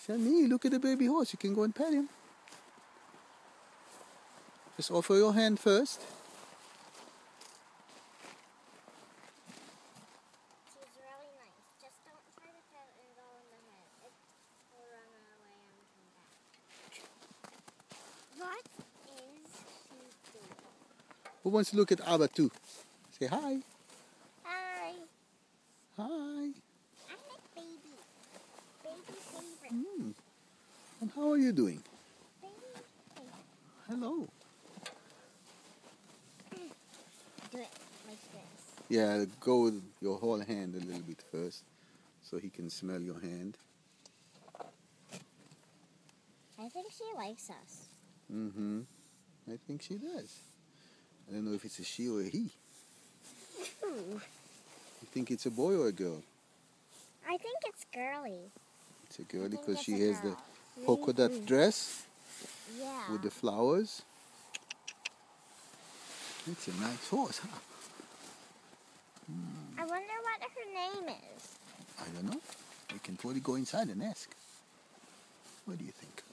Shani, look at the baby horse. You can go and pet him. Just offer your hand first. She's really nice. Just don't try to pet and go in the head. It will run away and come back. What is she doing? Who wants to look at Abba too? Say hi. Hi. Hi. I like baby. Baby favorite. And how are you doing? Baby favorite. Hello. Do it like this. Yeah, go with your whole hand a little bit first so he can smell your hand. I think she likes us. I think she does. I don't know if it's a she or a he. Ooh. You think it's a boy or a girl? I think it's girly. It's a girl I think because it's she a has the girl. polka dot dress Yeah. with the flowers. It's a nice horse, huh? I wonder what her name is. I don't know. We can probably go inside and ask. What do you think?